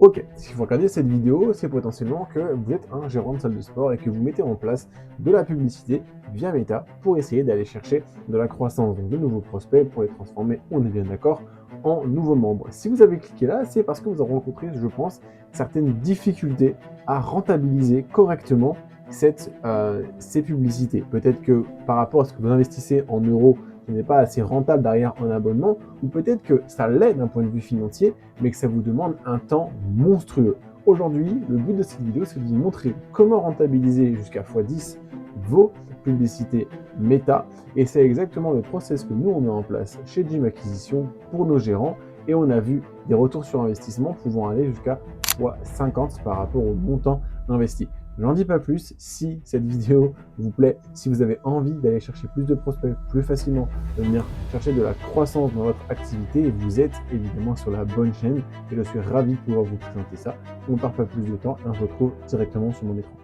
Ok, si vous regardez cette vidéo, c'est potentiellement que vous êtes un gérant de salle de sport et que vous mettez en place de la publicité via Meta pour essayer d'aller chercher de la croissance, donc de nouveaux prospects pour les transformer, on est bien d'accord, en nouveaux membres. Si vous avez cliqué là, c'est parce que vous avez rencontré, je pense, certaines difficultés à rentabiliser correctement ces publicités. Peut-être que par rapport à ce que vous investissez en euros, ce n'est pas assez rentable derrière un abonnement, ou peut-être que ça l'est d'un point de vue financier, mais que ça vous demande un temps monstrueux. Aujourd'hui, le but de cette vidéo, c'est de vous montrer comment rentabiliser jusqu'à x10 vos publicités méta. Et c'est exactement le process que nous, on met en place chez Gym Acquisition pour nos gérants. Et on a vu des retours sur investissement pouvant aller jusqu'à x50 par rapport au montant investi. J'en dis pas plus. Si cette vidéo vous plaît, si vous avez envie d'aller chercher plus de prospects plus facilement, de venir chercher de la croissance dans votre activité, vous êtes évidemment sur la bonne chaîne et je suis ravi de pouvoir vous présenter ça. On ne perd pas plus de temps et on se retrouve directement sur mon écran.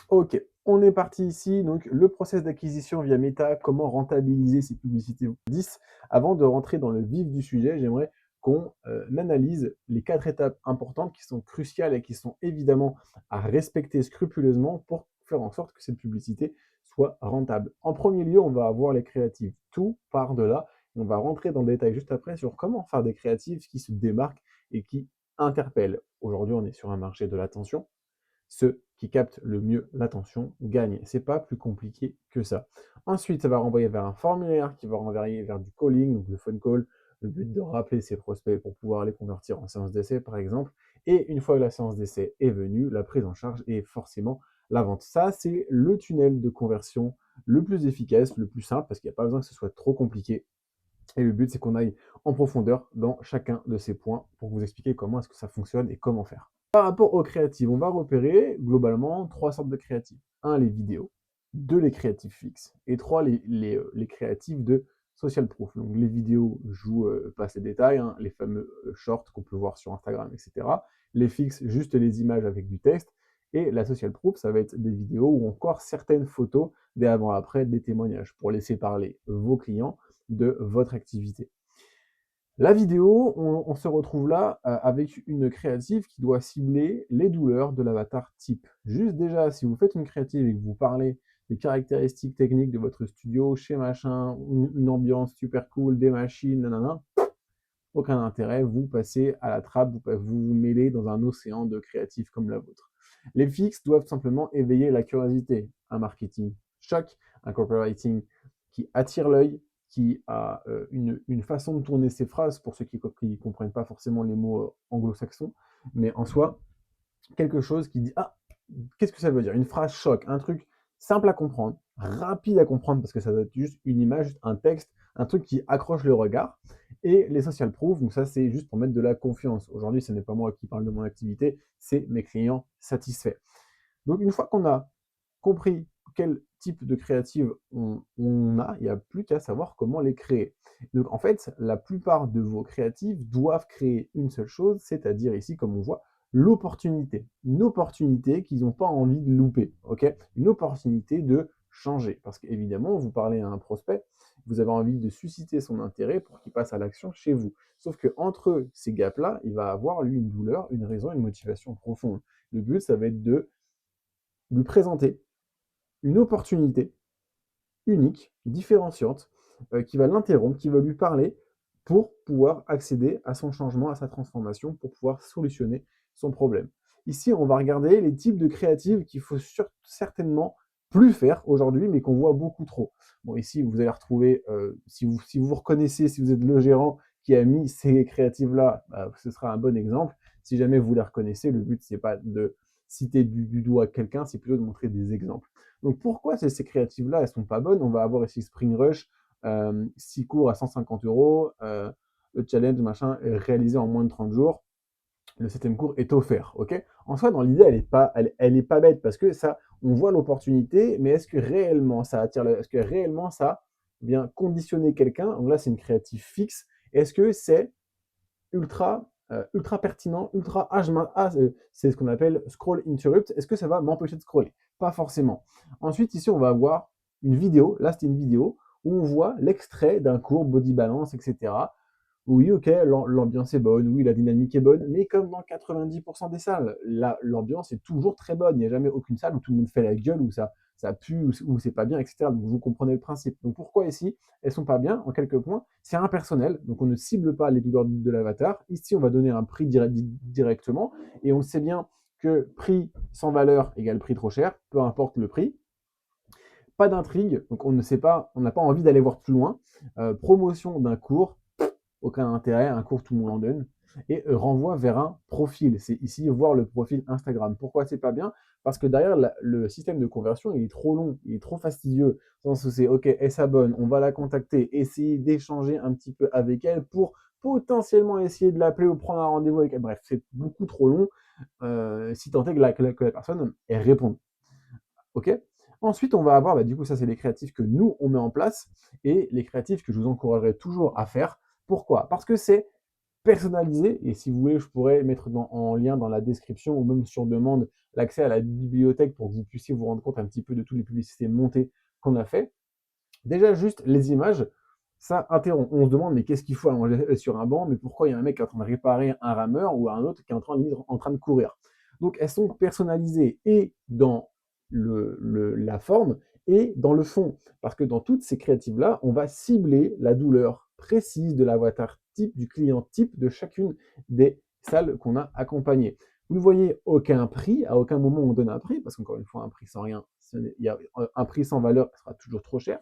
Ok, on est parti ici. Donc, le process d'acquisition via Meta, comment rentabiliser ces publicités 10. Avant de rentrer dans le vif du sujet, j'aimerais qu'on analyse les 4 étapes importantes qui sont cruciales et qui sont évidemment à respecter scrupuleusement pour faire en sorte que cette publicité soit rentable. En premier lieu, on va avoir les créatives. Tout part de là. On va rentrer dans le détail juste après sur comment faire des créatives qui se démarquent et qui interpellent. Aujourd'hui, on est sur un marché de l'attention. Ceux qui captent le mieux l'attention gagnent. C'est pas plus compliqué que ça. Ensuite, ça va renvoyer vers un formulaire qui va renvoyer vers du calling, donc le phone call, le but de rappeler ses prospects pour pouvoir les convertir en séance d'essai, par exemple. Et une fois que la séance d'essai est venue, la prise en charge est forcément la vente. Ça, c'est le tunnel de conversion le plus efficace, le plus simple, parce qu'il n'y a pas besoin que ce soit trop compliqué. Et le but, c'est qu'on aille en profondeur dans chacun de ces points pour vous expliquer comment est-ce que ça fonctionne et comment faire. Par rapport aux créatives, on va repérer globalement 3 sortes de créatives. 1, les vidéos. 2, les créatives fixes. Et 3, les créatives de social proof. Donc les vidéos, je vous passe les détails, hein, les fameux shorts qu'on peut voir sur Instagram, etc. Les fixes, juste les images avec du texte. Et la social proof, ça va être des vidéos ou encore certaines photos des avant-après, des témoignages pour laisser parler vos clients de votre activité. La vidéo, on se retrouve là avec une créative qui doit cibler les douleurs de l'avatar type. Juste déjà, si vous faites une créative et que vous parlez des caractéristiques techniques de votre studio, chez machin, une ambiance super cool, des machines, nanana, aucun intérêt, vous passez à la trappe, vous vous mêlez dans un océan de créatifs comme la vôtre. Les fixes doivent simplement éveiller la curiosité. Un marketing choc, un copywriting qui attire l'œil, qui a une façon de tourner ses phrases pour ceux qui ne comprennent pas forcément les mots anglo-saxons, mais en soi, quelque chose qui dit ah, qu'est-ce que ça veut dire? Une phrase choc, un truc simple à comprendre, rapide à comprendre parce que ça doit être juste une image, juste un texte, un truc qui accroche le regard. Et les social proof, donc ça c'est juste pour mettre de la confiance. Aujourd'hui, ce n'est pas moi qui parle de mon activité, c'est mes clients satisfaits. Donc une fois qu'on a compris quel type de créative on a, il n'y a plus qu'à savoir comment les créer. Donc en fait, la plupart de vos créatives doivent créer une seule chose, c'est-à-dire ici, comme on voit, l'opportunité. Une opportunité qu'ils n'ont pas envie de louper, ok? Une opportunité de changer. Parce qu'évidemment, vous parlez à un prospect, vous avez envie de susciter son intérêt pour qu'il passe à l'action chez vous. Sauf que entre ces gaps-là, il va avoir, lui, une douleur, une raison, une motivation profonde. Le but, ça va être de lui présenter une opportunité unique, différenciante, qui va l'interrompre, qui va lui parler pour pouvoir accéder à son changement, à sa transformation, pour pouvoir solutionner son problème. Ici, on va regarder les types de créatives qu'il faut certainement plus faire aujourd'hui, mais qu'on voit beaucoup trop. Bon, ici, vous allez retrouver, si vous reconnaissez, si vous êtes le gérant qui a mis ces créatives-là, bah, ce sera un bon exemple. Si jamais vous les reconnaissez, le but, c'est pas de citer du doigt quelqu'un, c'est plutôt de montrer des exemples. Donc pourquoi ces créatives-là, elles sont pas bonnes? On va avoir ici Spring Rush, 6 cours à 150 €, le challenge machin est réalisé en moins de 30 jours. Le 7e cours est offert, ok? En soi, dans l'idée, elle est pas bête parce que ça, on voit l'opportunité, mais est-ce que réellement ça attire, est-ce que réellement ça vient conditionner quelqu'un? Donc là, c'est une créative fixe. Est-ce que c'est ultra pertinent, ultra c'est ce qu'on appelle scroll interrupt. Est-ce que ça va m'empêcher de scroller? Pas forcément. Ensuite, ici, on va avoir une vidéo. Là, c'était une vidéo où on voit l'extrait d'un cours body balance, etc. Oui, OK, l'ambiance est bonne, oui, la dynamique est bonne, mais comme dans 90% des salles, l'ambiance est toujours très bonne. Il n'y a jamais aucune salle où tout le monde fait la gueule, où ça pue, où c'est pas bien, et cetera. Donc vous comprenez le principe. Donc pourquoi ici, elles sont pas bien? En quelques points, c'est impersonnel, donc on ne cible pas les douleurs de l'avatar. Ici, on va donner un prix directement, et on sait bien que prix sans valeur égale prix trop cher, peu importe le prix. Pas d'intrigue, donc on ne sait pas, on n'a pas envie d'aller voir plus loin. Promotion d'un cours, aucun intérêt, un cours tout le monde en donne, et renvoie vers un profil. C'est ici voir le profil Instagram. Pourquoi c'est pas bien? Parce que derrière, le système de conversion, il est trop long, il est trop fastidieux. Dans le sens où c'est, ok, elle s'abonne, on va la contacter, essayer d'échanger un petit peu avec elle pour potentiellement essayer de l'appeler ou prendre un rendez-vous avec elle. Bref, c'est beaucoup trop long, si tant est que la personne, elle réponde. Ok. Ensuite, on va avoir, du coup, ça c'est les créatifs que nous, on met en place, et les créatifs que je vous encouragerai toujours à faire. Pourquoi? Parce que c'est personnalisé, et si vous voulez, je pourrais mettre en lien dans la description, ou même sur demande, l'accès à la bibliothèque pour que vous puissiez vous rendre compte un petit peu de toutes les publicités montées qu'on a fait. Déjà, juste les images, ça interrompt. On se demande, mais qu'est-ce qu'il faut allonger sur un banc? Mais pourquoi il y a un mec qui est en train de réparer un rameur ou un autre qui est en train de courir? Donc, elles sont personnalisées et dans la forme et dans le fond. Parce que dans toutes ces créatives-là, on va cibler la douleur précise de l'avatar type, du client type de chacune des salles qu'on a accompagnées. Vous ne voyez aucun prix, à aucun moment on donne un prix, parce qu'encore une fois, un prix sans rien, il y a un prix sans valeur qui sera toujours trop cher.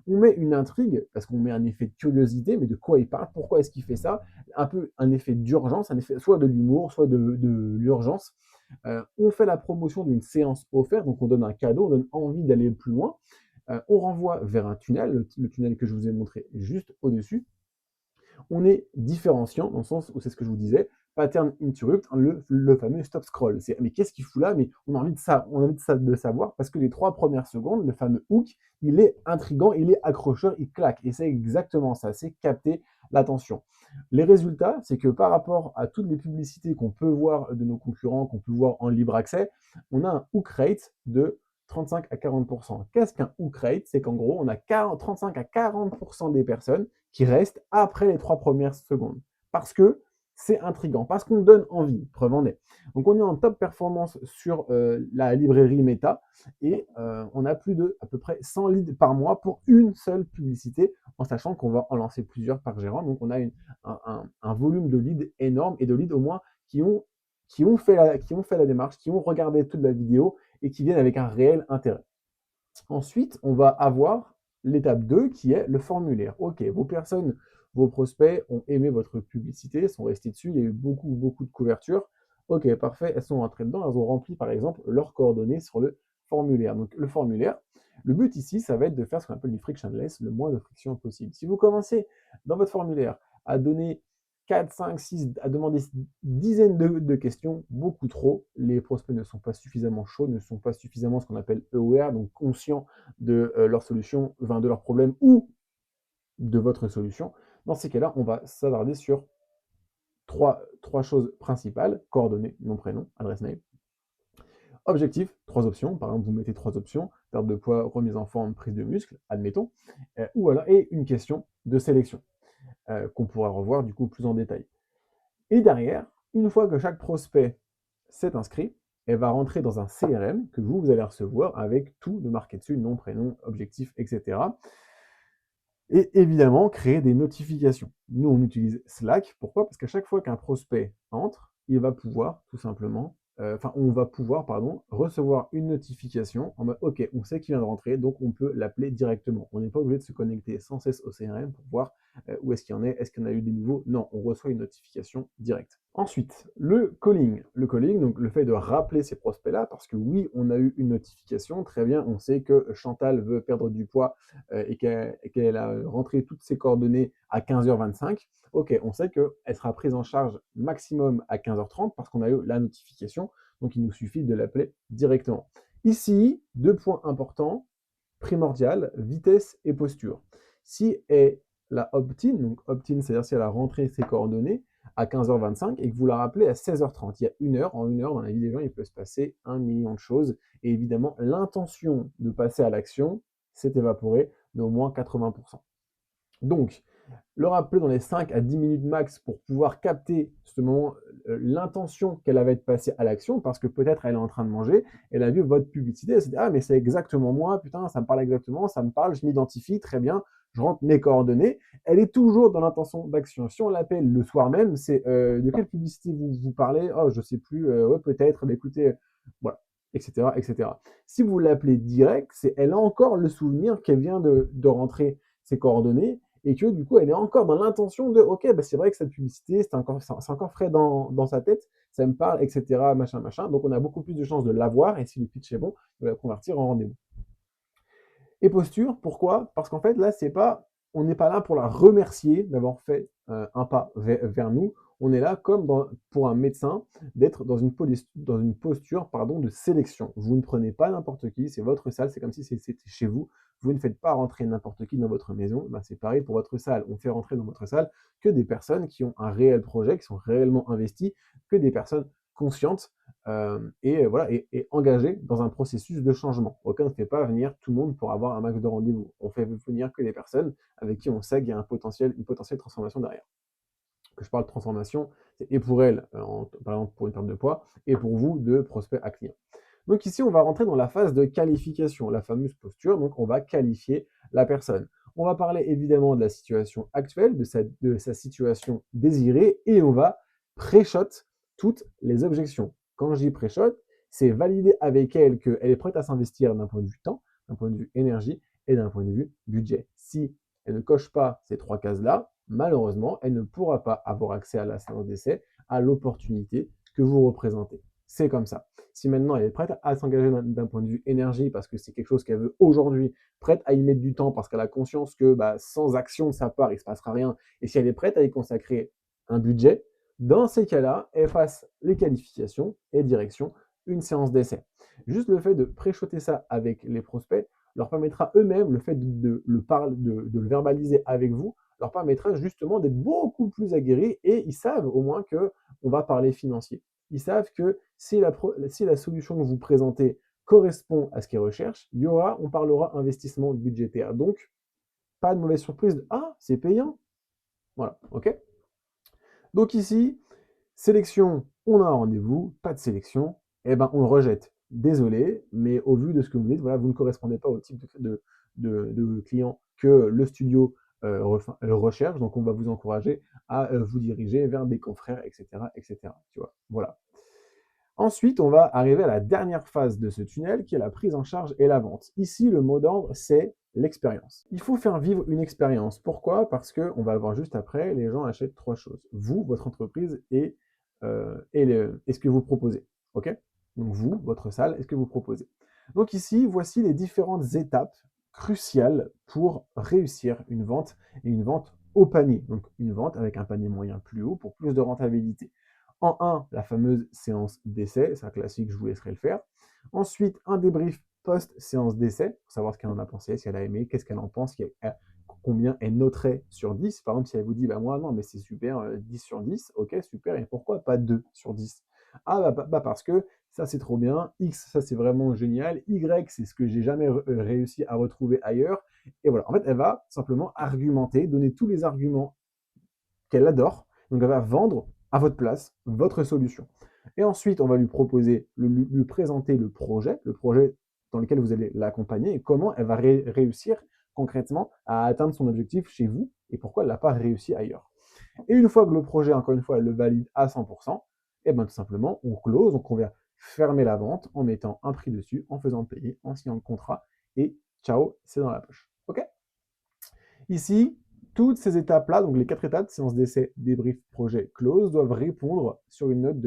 On met une intrigue, parce qu'on met un effet de curiosité, mais de quoi il parle, pourquoi est-ce qu'il fait ça, un peu un effet d'urgence, un effet soit de l'humour, soit de l'urgence. On fait la promotion d'une séance offerte, donc on donne un cadeau, on donne envie d'aller plus loin. On renvoie vers un tunnel, le tunnel que je vous ai montré juste au-dessus. On est différenciant, dans le sens où c'est ce que je vous disais, pattern interrupt, le fameux stop scroll. C'est mais qu'est-ce qu'il fout là? Mais on a envie de ça, on a envie de savoir, parce que les 3 premières secondes, le fameux hook, il est intriguant, il est accrocheur, il claque. Et c'est exactement ça, c'est capter l'attention. Les résultats, c'est que par rapport à toutes les publicités qu'on peut voir de nos concurrents, qu'on peut voir en libre accès, on a un hook rate de 35 à 40%. Qu'est-ce qu'un hook rate? C'est qu'en gros, on a 35 à 40% des personnes qui restent après les 3 premières secondes. Parce que c'est intriguant, parce qu'on donne envie, preuve en est. Donc on est en top performance sur la librairie Meta, et on a plus de à peu près 100 leads par mois pour une seule publicité, en sachant qu'on va en lancer plusieurs par gérant. Donc on a un volume de leads énorme, et de leads au moins qui ont fait la démarche, qui ont regardé toute la vidéo et qui viennent avec un réel intérêt. Ensuite, on va avoir l'étape 2 qui est le formulaire. Ok, vos prospects ont aimé votre publicité, sont restés dessus, il y a eu beaucoup, beaucoup de couverture. Ok, parfait, elles sont rentrées dedans, elles ont rempli par exemple leurs coordonnées sur le formulaire. Donc le formulaire, le but ici, ça va être de faire ce qu'on appelle du frictionless, le moins de friction possible. Si vous commencez dans votre formulaire à donner 4, 5, 6, à demander dizaines de questions, beaucoup trop. Les prospects ne sont pas suffisamment chauds, ne sont pas suffisamment ce qu'on appelle aware, donc conscients de leur solution, enfin, de leur problème ou de votre solution. Dans ces cas-là, on va s'attarder sur trois choses principales: coordonnées, nom, prénom, adresse mail. Objectif, 3 options. Par exemple, vous mettez 3 options: perte de poids, remise en forme, prise de muscle, admettons. Ou voilà, et une question de sélection qu'on pourra revoir du coup plus en détail. Et derrière, une fois que chaque prospect s'est inscrit, elle va rentrer dans un CRM que vous allez recevoir avec tout de marqué dessus, nom, prénom, objectif, etc. Et évidemment, créer des notifications. Nous, on utilise Slack. Pourquoi? Parce qu'à chaque fois qu'un prospect entre, il va pouvoir tout simplement, on va pouvoir, pardon, recevoir une notification en mode, ok, on sait qu'il vient de rentrer, donc on peut l'appeler directement. On n'est pas obligé de se connecter sans cesse au CRM pour voir où est-ce qu'il y en est, est-ce qu'il y en a eu des nouveaux. Non, on reçoit une notification directe. Ensuite, le calling. Le calling, donc le fait de rappeler ces prospects-là, parce que oui, on a eu une notification, très bien, on sait que Chantal veut perdre du poids et qu'elle a rentré toutes ses coordonnées à 15h25. Ok, on sait qu'elle sera prise en charge maximum à 15h30 parce qu'on a eu la notification, donc il nous suffit de l'appeler directement. Ici, 2 points importants, primordial, vitesse et posture. Si elle la opt-in, donc opt-in, c'est-à-dire si elle a rentré ses coordonnées à 15h25 et que vous la rappelez à 16h30, il y a une heure, en une heure, dans la vie des gens, il peut se passer 1 million de choses. Et évidemment, l'intention de passer à l'action s'est évaporée d'au moins 80%. Donc, Le rappeler dans les 5 à 10 minutes max pour pouvoir capter justement l'intention qu'elle avait de passer à l'action, parce que peut-être elle est en train de manger, elle a vu votre publicité, elle s'est dit: «Ah mais c'est exactement moi, putain, ça me parle exactement, ça me parle, je m'identifie, très bien, je rentre mes coordonnées». Elle est toujours dans l'intention d'action. Si on l'appelle le soir même, c'est: «De quelle publicité vous parlez? Oh je sais plus, ouais peut-être, bah écoutez», voilà, et cetera, et cetera. Si vous l'appelez direct, c'est elle a encore le souvenir qu'elle vient de rentrer ses coordonnées et que du coup, elle est encore dans l'intention de OK, bah, c'est vrai que cette publicité, c'est encore frais dans sa tête, ça me parle, et cetera, machin, machin. Donc, on a beaucoup plus de chances de l'avoir et si le pitch est bon, de la convertir en rendez-vous. Et posture, pourquoi? Parce qu'en fait, là, c'est pas, on n'est pas là pour la remercier d'avoir fait un pas vers nous. On est là comme pour un médecin d'être dans une posture pardon, de sélection. Vous ne prenez pas n'importe qui, c'est votre salle, c'est comme si c'était chez vous. Vous ne faites pas rentrer n'importe qui dans votre maison. Ben, c'est pareil pour votre salle. On fait rentrer dans votre salle que des personnes qui ont un réel projet, qui sont réellement investies, que des personnes conscientes voilà, et engagé dans un processus de changement. Ok, on ne fait pas venir tout le monde pour avoir un max de rendez-vous. On fait venir que les personnes avec qui on sait qu'il y a une potentielle transformation derrière. Que je parle de transformation, c'est et pour elle, par exemple pour une perte de poids, et pour vous de prospect à client. Donc ici, on va rentrer dans la phase de qualification, la fameuse posture. Donc on va qualifier la personne. On va parler évidemment de la situation actuelle, de sa situation désirée, et on va pré-shot toutes les objections. Quand je dis pré-shot, c'est valider avec elle qu'elle est prête à s'investir d'un point de vue temps, d'un point de vue énergie et d'un point de vue budget. Si elle ne coche pas ces 3 cases-là, malheureusement, elle ne pourra pas avoir accès à la séance d'essai, à l'opportunité que vous représentez. C'est comme ça. Si maintenant elle est prête à s'engager d'un point de vue énergie parce que c'est quelque chose qu'elle veut aujourd'hui, prête à y mettre du temps parce qu'elle a conscience que bah, sans action de sa part, il ne se passera rien, et si elle est prête à y consacrer un budget, dans ces cas-là, elle fasse les qualifications et direction une séance d'essai. Juste le fait de préchoter ça avec les prospects leur permettra eux-mêmes, le fait de le verbaliser avec vous, leur permettra justement d'être beaucoup plus aguerris et ils savent au moins qu'on va parler financier. Ils savent que si la solution que vous présentez correspond à ce qu'ils recherchent, on parlera investissement budgétaire. Donc, pas de mauvaise surprise de ah, c'est payant. Voilà, ok. Donc ici, sélection, on a un rendez-vous, pas de sélection, eh ben on le rejette. Désolé, mais au vu de ce que vous dites, voilà, vous ne correspondez pas au type de client que le studio recherche, donc on va vous encourager à vous diriger vers des confrères, etc., etc. Tu vois, voilà. Ensuite, on va arriver à la dernière phase de ce tunnel, qui est la prise en charge et la vente. Ici, le mot d'ordre, c'est l'expérience. Il faut faire vivre une expérience. Pourquoi? Parce que, on va le voir juste après, les gens achètent 3 choses. Vous, votre entreprise et ce que vous proposez. Ok? Donc vous, votre salle, et ce que vous proposez. Donc ici, voici les différentes étapes cruciales pour réussir une vente, et une vente au panier. Donc une vente avec un panier moyen plus haut pour plus de rentabilité. En 1, la fameuse séance d'essai, c'est un classique, je vous laisserai le faire. Ensuite, un débrief post-séance d'essai, pour savoir ce qu'elle en a pensé, si elle a aimé, qu'est-ce qu'elle en pense, combien elle noterait sur 10. Par exemple, si elle vous dit, bah moi non, mais c'est super, 10 sur 10, ok, super, et pourquoi pas 2 sur 10? Ah bah parce que ça c'est trop bien, X ça c'est vraiment génial, Y c'est ce que j'ai jamais réussi à retrouver ailleurs, et voilà. En fait, elle va simplement argumenter, donner tous les arguments qu'elle adore. Donc elle va vendre à votre place votre solution. Et ensuite, on va lui proposer, lui présenter le projet dans lequel vous allez l'accompagner et comment elle va réussir concrètement à atteindre son objectif chez vous et pourquoi elle n'a pas réussi ailleurs. Et une fois que le projet, encore une fois, elle le valide à 100%, et bien tout simplement, on close, donc on vient fermer la vente en mettant un prix dessus, en faisant payer, en signant le contrat, et ciao, c'est dans la poche. Ok? Ici, toutes ces étapes-là, donc les 4 étapes, séance d'essai, débrief, projet, close, doivent répondre sur une note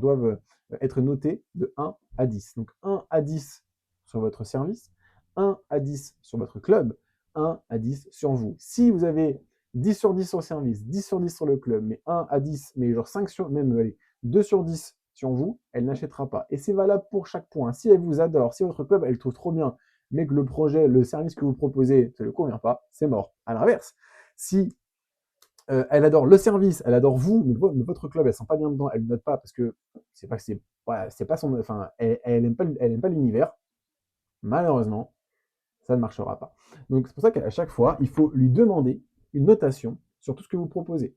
doivent être notées de 1 à 10. Donc 1 à 10 sur votre service, 1 à 10 sur votre club, 1 à 10 sur vous. Si vous avez 10 sur 10 sur le service, 10 sur 10 sur le club, mais 1 à 10, mais genre 5 sur, même allez, 2 sur 10 sur vous, elle n'achètera pas. Et c'est valable pour chaque point. Si elle vous adore, si votre club, elle le trouve trop bien, mais que le projet, le service que vous proposez, ça ne lui convient pas, c'est mort. À l'inverse, si elle adore le service, elle adore vous, mais votre club, elle sent pas bien dedans, elle ne note pas parce que c'est pas que c'est pas son, enfin, elle aime pas l'univers. Malheureusement, ça ne marchera pas. Donc c'est pour ça qu'à chaque fois, il faut lui demander une notation sur tout ce que vous proposez.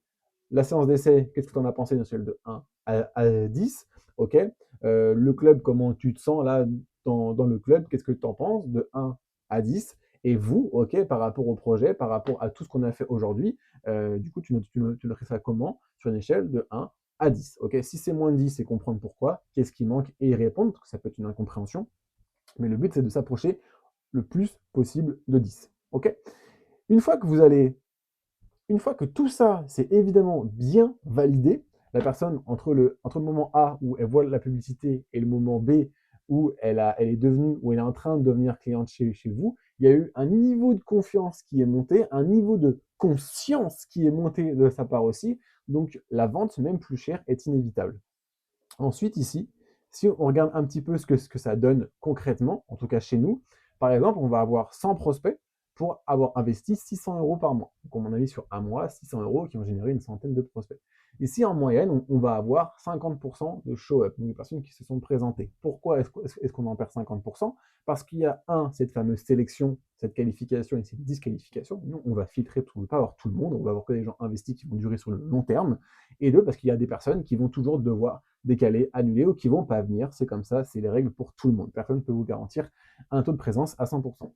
La séance d'essai, qu'est-ce que tu en as pensé de celle de 1 à 10? Ok. Le club, comment tu te sens là dans le club? Qu'est-ce que tu en penses de 1 à 10? Et vous, ok, par rapport au projet, par rapport à tout ce qu'on a fait aujourd'hui, du coup, tu noterais ça comment sur une échelle de 1 à 10? Ok. Si c'est moins de 10, c'est comprendre pourquoi, qu'est-ce qui manque et y répondre, parce que ça peut être une incompréhension. Mais le but, c'est de s'approcher le plus possible de 10. Ok. Une fois que vous allez une fois que tout ça, c'est évidemment bien validé, la personne, entre le moment A où elle voit la publicité et le moment B où elle est devenue, où elle est en train de devenir cliente chez vous, il y a eu un niveau de confiance qui est monté, un niveau de conscience qui est monté de sa part aussi. Donc la vente, même plus chère, est inévitable. Ensuite, ici, si on regarde un petit peu ce que ça donne concrètement, en tout cas chez nous, par exemple, on va avoir 100 prospects pour avoir investi 600 euros par mois. Donc, à mon avis, sur un mois, 600 euros qui ont généré une centaine de prospects. Ici, en moyenne, on va avoir 50% de show-up, donc des personnes qui se sont présentées. Pourquoi est-ce qu'on en perd 50%? Parce qu'il y a, cette fameuse sélection, cette qualification et cette disqualification. Nous, on va filtrer, on ne veut pas avoir tout le monde, on va avoir que des gens investis qui vont durer sur le long terme. Et deux, parce qu'il y a des personnes qui vont toujours devoir décaler, annuler ou qui vont pas venir. C'est comme ça, c'est les règles pour tout le monde. Personne ne peut vous garantir un taux de présence à 100%.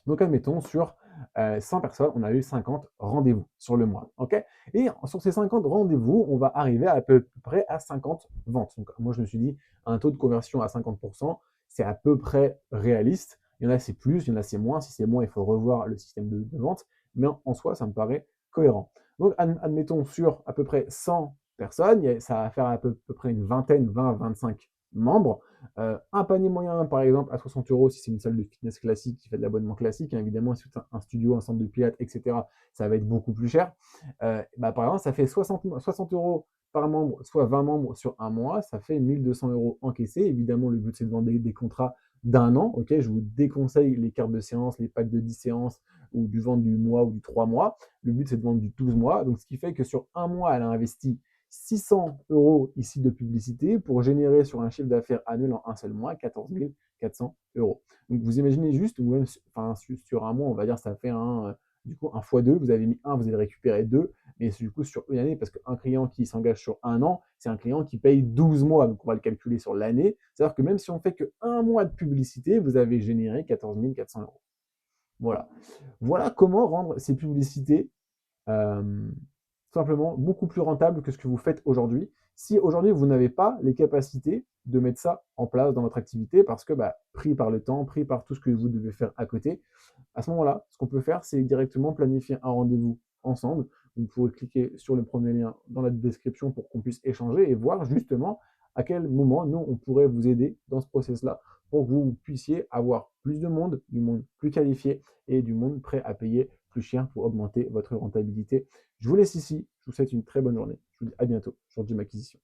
Donc, admettons, sur 100 personnes, on a eu 50 rendez-vous sur le mois. Okay, et sur ces 50 rendez-vous, on va arriver à peu près à 50 ventes. Donc, moi, je me suis dit, un taux de conversion à 50%, c'est à peu près réaliste. Il y en a, c'est plus, il y en a, c'est moins. Si c'est moins, il faut revoir le système de vente. Mais en soi, ça me paraît cohérent. Donc, admettons, sur à peu près 100 personnes, ça va faire à peu près une vingtaine, 20, 25 membres. Un panier moyen, par exemple, à 60 euros, si c'est une salle de fitness classique qui fait de l'abonnement classique, hein, évidemment, si c'est un studio, un centre de pilates, etc., ça va être beaucoup plus cher. Par exemple, ça fait 60 euros par membre, soit 20 membres sur un mois, ça fait 1200 euros encaissés. Évidemment, le but, c'est de vendre des contrats d'un an. Ok, je vous déconseille les cartes de séance, les packs de 10 séances ou du vendre du mois ou du 3 mois. Le but, c'est de vendre du 12 mois. Donc, ce qui fait que sur un mois, elle a investi 600 euros ici de publicité pour générer sur un chiffre d'affaires annuel en un seul mois 14 400 euros. Donc vous imaginez juste, ou même sur un mois, on va dire ça fait du coup un x2, vous avez mis un, vous allez récupérer deux, mais du coup sur une année, parce qu'un client qui s'engage sur un an, c'est un client qui paye 12 mois, donc on va le calculer sur l'année. C'est-à-dire que même si on fait que un mois de publicité, vous avez généré 14 400 euros. Voilà. Voilà comment rendre ces publicités simplement beaucoup plus rentable que ce que vous faites aujourd'hui. Si aujourd'hui vous n'avez pas les capacités de mettre ça en place dans votre activité parce que pris par le temps, pris par tout ce que vous devez faire à côté, à ce moment-là, ce qu'on peut faire, c'est directement planifier un rendez-vous ensemble. Vous pourrez cliquer sur le premier lien dans la description pour qu'on puisse échanger et voir justement à quel moment nous, on pourrait vous aider dans ce process-là pour que vous puissiez avoir plus de monde, du monde plus qualifié et du monde prêt à payer plus cher pour augmenter votre rentabilité. Je vous laisse ici. Je vous souhaite une très bonne journée. Je vous dis à bientôt sur Dream Acquisition.